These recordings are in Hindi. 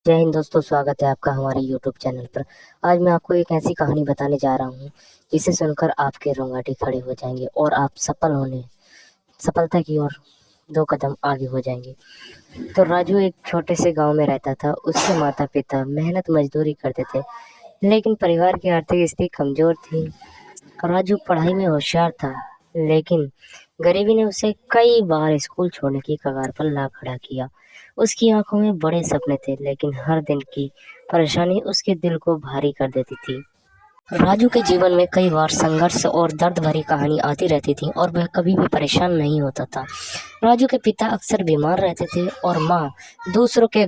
जय हिंद दोस्तों, स्वागत है आपका हमारे यूट्यूब चैनल पर। आज मैं आपको एक ऐसी कहानी बताने जा रहा हूँ जिसे सुनकर आपके रोंगटे खड़े हो जाएंगे और आप सफलता की ओर 2 कदम आगे हो जाएंगे। तो राजू एक छोटे से गांव में रहता था। उसके माता पिता मेहनत मजदूरी करते थे, लेकिन परिवार की आर्थिक स्थिति कमजोर थी। राजू पढ़ाई में होशियार था, लेकिन गरीबी ने उसे कई बार स्कूल छोड़ने की कगार पर ला खड़ा किया। उसकी आंखों में बड़े सपने थे, लेकिन हर दिन की परेशानी उसके दिल को भारी कर देती थी। राजू के जीवन में कई बार संघर्ष और दर्द भरी कहानी आती रहती थी और वह कभी भी परेशान नहीं होता था। राजू के पिता अक्सर बीमार रहते थे और माँ दूसरों के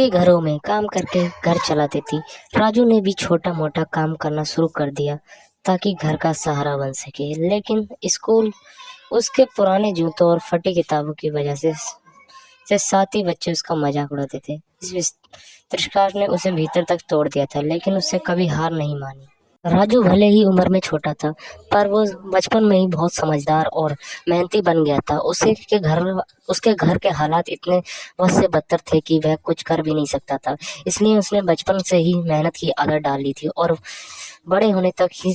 घरों में काम करके घर चलाती थी। राजू ने भी छोटा मोटा काम करना शुरू कर दिया ताकि घर का सहारा बन सके, लेकिन स्कूल उसके पुराने जूतों और फटी किताबों की वजह से साथी बच्चे उसका मजाक उड़ाते थे। इस तिरस्कार ने उसे भीतर तक तोड़ दिया था, लेकिन उससे कभी हार नहीं मानी। राजू भले ही उम्र में छोटा था, पर वो बचपन में ही बहुत समझदार और मेहनती बन गया था। उसके घर के हालात इतने बहुत से बदतर थे कि वह कुछ कर भी नहीं सकता था। इसलिए उसने बचपन से ही मेहनत की आदत डाल ली थी और बड़े होने तक ही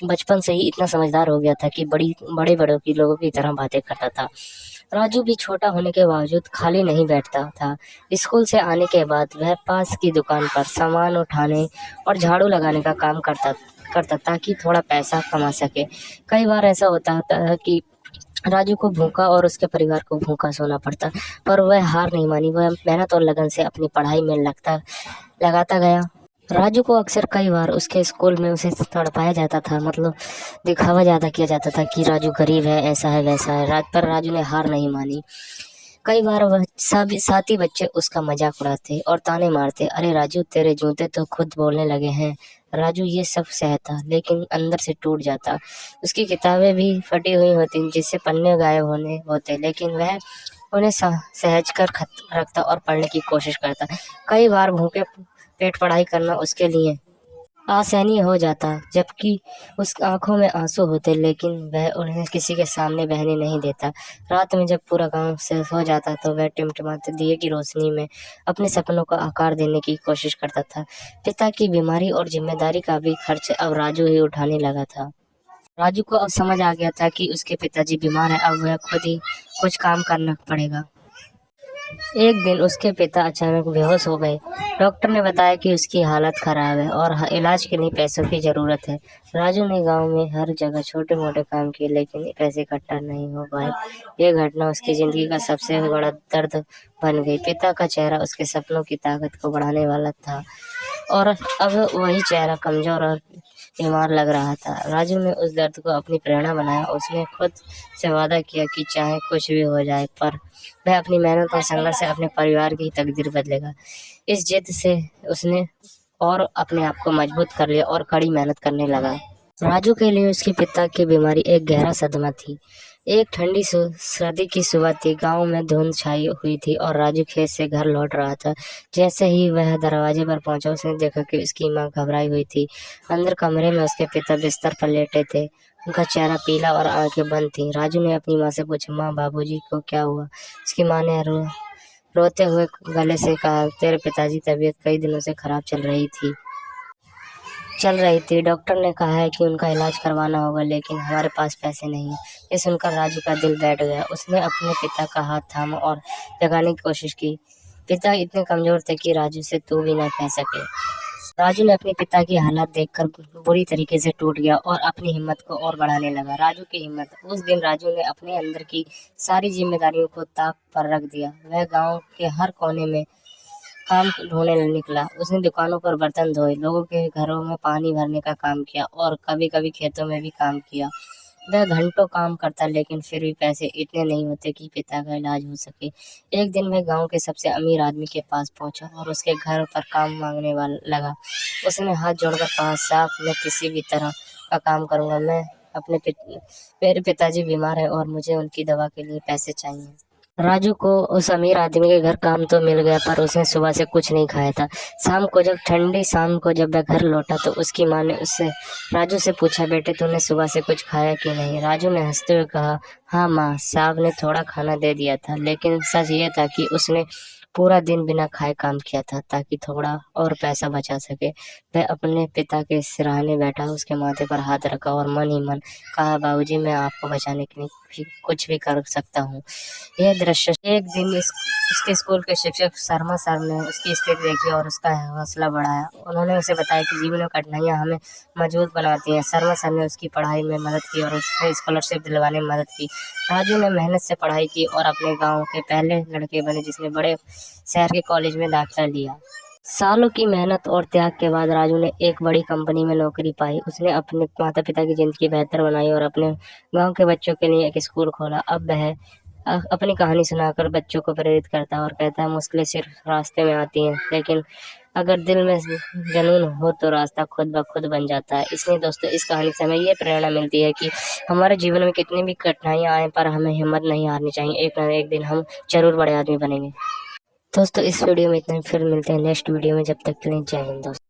बचपन से ही इतना समझदार हो गया था कि बड़े बड़ों की लोगों की तरह बातें करता था। राजू भी छोटा होने के बावजूद खाली नहीं बैठता था। स्कूल से आने के बाद वह पास की दुकान पर सामान उठाने और झाड़ू लगाने का काम करता करता ताकि थोड़ा पैसा कमा सके। कई बार ऐसा होता था कि राजू को भूखा और उसके परिवार को भूखा सोना पड़ता, पर वह हार नहीं मानी। वह मेहनत और लगन से अपनी पढ़ाई में लगाता गया। राजू को अक्सर कई बार उसके स्कूल में उसे तड़पाया जाता था, मतलब दिखावा ज्यादा किया जाता था कि राजू गरीब है, ऐसा है वैसा है। पर राजू ने हार नहीं मानी। कई बार वह सब साथी बच्चे उसका मजाक उड़ाते और ताने मारते, अरे राजू तेरे जूते तो खुद बोलने लगे हैं। राजू ये सब सहता, लेकिन अंदर से टूट जाता। उसकी किताबें भी फटी हुई होती, जिससे पन्ने गायब होने होते, लेकिन वह उन्हें सहज कर रखता और पढ़ने की कोशिश करता। कई बार भूखे पेट पढ़ाई करना उसके लिए असहनीय हो जाता, जबकि उस आंखों में आंसू होते, लेकिन वह उन्हें किसी के सामने बहने नहीं देता। रात में जब पूरा गांव से हो जाता तो वह टिमटिमाते दिए की रोशनी में अपने सपनों को आकार देने की कोशिश करता था। पिता की बीमारी और जिम्मेदारी का भी खर्च अब राजू ही उठाने लगा था। राजू को अब समझ आ गया था कि उसके पिताजी बीमार हैं, अब वह खुद ही कुछ काम करना पड़ेगा। एक दिन उसके पिता अचानक बेहोश हो गए। डॉक्टर ने बताया कि उसकी हालत खराब है और इलाज के लिए पैसों की जरूरत है। राजू ने गांव में हर जगह छोटे मोटे काम किए, लेकिन पैसे इकट्ठा नहीं हो पाए। यह घटना उसकी जिंदगी का सबसे बड़ा दर्द बन गई। पिता का चेहरा उसके सपनों की ताकत को बढ़ाने वाला था, और अब वही चेहरा कमजोर और बीमार लग रहा था। राजू ने उस दर्द को अपनी प्रेरणा बनाया। उसने खुद से वादा किया कि चाहे कुछ भी हो जाए, पर वह अपनी मेहनत और संघर्ष से अपने परिवार की तकदीर बदलेगा। इस जिद से उसने और अपने आप को मजबूत कर लिया और कड़ी मेहनत करने लगा। राजू के लिए उसके पिता की बीमारी एक गहरा सदमा थी। एक ठंडी सर्दी की सुबह थी। गांव में धुंध छाई हुई थी और राजू खेत से घर लौट रहा था। जैसे ही वह दरवाजे पर पहुंचा, उसने देखा कि उसकी मां घबराई हुई थी। अंदर कमरे में उसके पिता बिस्तर पर लेटे थे। उनका चेहरा पीला और आंखें बंद थीं। राजू ने अपनी माँ से पूछा, माँ बाबूजी को क्या हुआ? उसकी माँ ने रोते हुए गले से कहा, तेरे पिताजी तबीयत कई दिनों से खराब चल रही थी। डॉक्टर ने कहा है कि उनका इलाज करवाना होगा, लेकिन हमारे पास पैसे नहीं है। ये सुनकर राजू का दिल बैठ गया। उसने अपने पिता का हाथ थामा और जगाने की कोशिश की। पिता इतने कमजोर थे कि राजू से तू भी ना कह सके। राजू ने अपने पिता की हालत देखकर बुरी तरीके से टूट गया और अपनी हिम्मत को और बढ़ाने लगा। राजू की हिम्मत। उस दिन राजू ने अपने अंदर की सारी जिम्मेदारियों को ताक पर रख दिया। वह गांव के हर कोने में काम ढूंढने निकला। उसने दुकानों पर बर्तन धोए, लोगों के घरों में पानी भरने का काम किया और कभी कभी खेतों में भी काम किया। वह घंटों काम करता, लेकिन फिर भी पैसे इतने नहीं होते कि पिता का इलाज हो सके। एक दिन वह गांव के सबसे अमीर आदमी के पास पहुंचा और उसके घर पर काम मांगने वाला लगा। उसने हाथ जोड़कर कहा, साहब मैं किसी भी तरह का काम करूंगा। मेरे पिताजी बीमार है और मुझे उनकी दवा के लिए पैसे चाहिए। राजू को उस अमीर आदमी के घर काम तो मिल गया, पर उसने सुबह से कुछ नहीं खाया था। ठंडी शाम को जब वह घर लौटा तो उसकी माँ ने उससे राजू से पूछा, बेटे तूने सुबह से कुछ खाया कि नहीं? राजू ने हंसते हुए कहा, हाँ माँ, साहब ने थोड़ा खाना दे दिया था, लेकिन सच ये था कि उसने पूरा दिन बिना खाए काम किया था ताकि थोड़ा और पैसा बचा सके। वह अपने पिता के सिरहाने बैठा, उसके माथे पर हाथ रखा और मन ही मन कहा, बाबूजी मैं आपको बचाने के लिए कुछ भी कर सकता हूँ। यह दृश्य एक दिन उसके स्कूल के शिक्षक शर्मा सर ने उसकी स्थिति देखी और उसका हौसला बढ़ाया। उन्होंने उसे बताया कि जीवन में कठिनाइयां हमें मजबूत बनाती हैं। शर्मा सर ने उसकी पढ़ाई में मदद की और उसने स्कॉलरशिप दिलवाने में मदद की। राजू ने मेहनत से पढ़ाई की और अपने गांव के पहले लड़के बने जिसने बड़े शहर के कॉलेज में दाखिला लिया। सालों की मेहनत और त्याग के बाद राजू ने एक बड़ी कंपनी में नौकरी पाई। उसने अपने माता पिता की जिंदगी बेहतर बनाई और अपने गांव के बच्चों के लिए एक स्कूल खोला। अब वह अपनी कहानी सुनाकर बच्चों को प्रेरित करता है और कहता है, मुश्किलें सिर्फ रास्ते में आती हैं, लेकिन अगर दिल में जुनून हो तो रास्ता खुद ब खुद बन जाता है। इसलिए दोस्तों, इस कहानी से हमें ये प्रेरणा मिलती है कि हमारे जीवन में कितनी भी कठिनाइयां आए पर हमें हिम्मत नहीं हारनी चाहिए। एक न एक दिन हम जरूर बड़े आदमी बनेंगे। दोस्तों, इस वीडियो में इतना ही। फिर मिलते हैं नेक्स्ट वीडियो में। जब तक के लिए जय हिंद दोस्तों।